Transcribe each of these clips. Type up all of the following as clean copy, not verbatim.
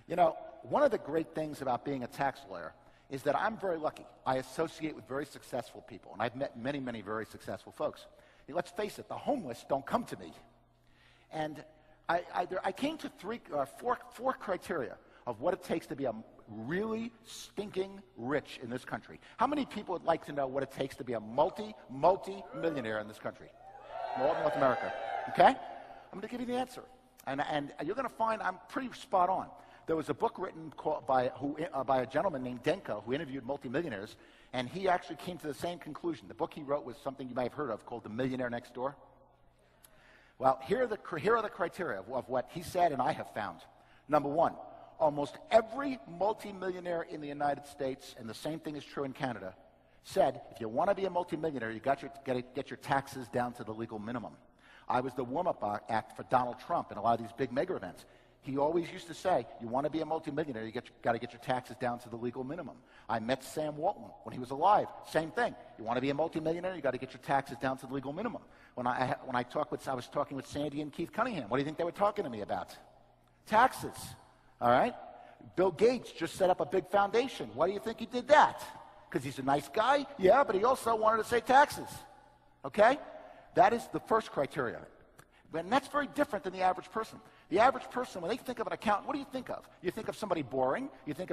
You know, one of the great things about being a tax lawyer is that I'm very lucky. I associate with very successful people, and I've met many, many very successful folks. Let's face it, the homeless don't come to me. And I came to four criteria of what it takes to be a really stinking rich in this country. How many people would like to know what it takes to be a multi-millionaire in this country? All of North America, okay? I'm going to give you the answer. And you're going to find I'm pretty spot on. There was a book written by a gentleman named Denko who interviewed multimillionaires, and he actually came to the same conclusion. The book he wrote was something you may have heard of called The Millionaire Next Door. Well, here are the criteria of what he said and I have found. Number one, almost every multimillionaire in the United States, and the same thing is true in Canada, said if you want to be a multimillionaire, you got to get your taxes down to the legal minimum. I was the warm-up act for Donald Trump in a lot of these big mega events. He always used to say, you want to be a multimillionaire, you got to get your taxes down to the legal minimum. I met Sam Walton when he was alive. Same thing. You want to be a multimillionaire, you got to get your taxes down to the legal minimum. I was talking with Sandy and Keith Cunningham. What do you think they were talking to me about? Taxes. All right? Bill Gates just set up a big foundation. Why do you think he did that? Because he's a nice guy? Yeah, but he also wanted to say taxes. Okay? That is the first criteria. And that's very different than the average person. The average person, when they think of an accountant, what do you think of? You think of somebody boring. You think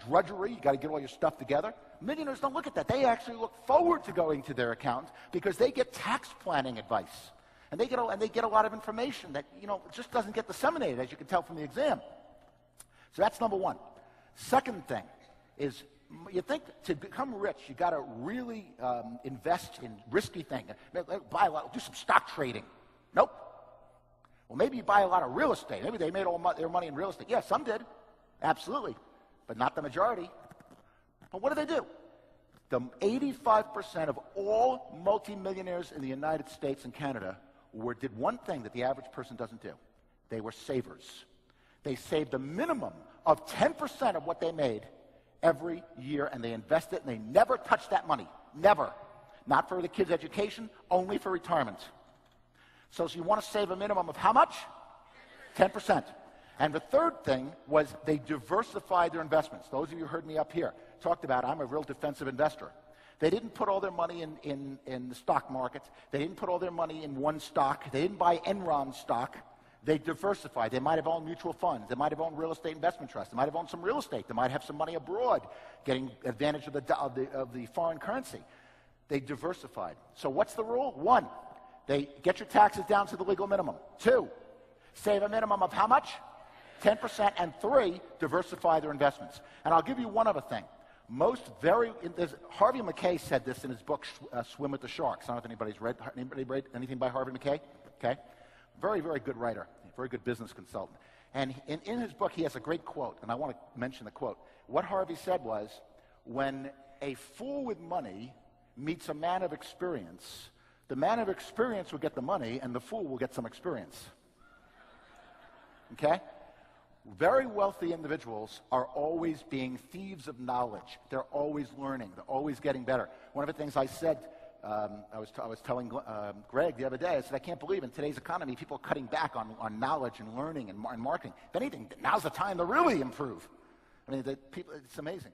drudgery. You got to get all your stuff together. Millionaires don't look at that. They actually look forward to going to their accountant because they get tax planning advice, and they get a lot of information that just doesn't get disseminated, as you can tell from the exam. So that's number one. Second thing is, you think to become rich, you got to really invest in risky things. Buy a lot, do some stock trading. Nope. Well, maybe you buy a lot of real estate. Maybe they made all their money in real estate. Yeah, some did. Absolutely. But not the majority. But what do? The 85% of all multimillionaires in the United States and Canada did one thing that the average person doesn't do. They were savers. They saved a minimum of 10% of what they made every year, and they invested it, and they never touched that money. Never. Not for the kids' education, only for retirement. So you want to save a minimum of how much? 10%. And the third thing was they diversified their investments. Those of you who heard me up here talked about I'm a real defensive investor. They didn't put all their money in the stock market. They didn't put all their money in one stock. They didn't buy Enron stock. They diversified. They might have owned mutual funds. They might have owned real estate investment trusts. They might have owned some real estate. They might have some money abroad, getting advantage of the foreign currency. They diversified. So what's the rule? One, they get your taxes down to the legal minimum. Two, save a minimum of how much? 10%. And three, diversify their investments. And I'll give you one other thing. Harvey Mackay said this in his book, Swim with the Sharks. I don't know if anybody's read anything by Harvey Mackay. Okay? Very, very good writer, very good business consultant. And in his book, he has a great quote, and I want to mention the quote. What Harvey said was, when a fool with money meets a man of experience, the man of experience will get the money, and the fool will get some experience. Okay? Very wealthy individuals are always being thieves of knowledge. They're always learning. They're always getting better. One of the things I said, I was telling Greg the other day, I said, I can't believe in today's economy people are cutting back on knowledge and learning and marketing. If anything, now's the time to really improve. I mean, it's amazing.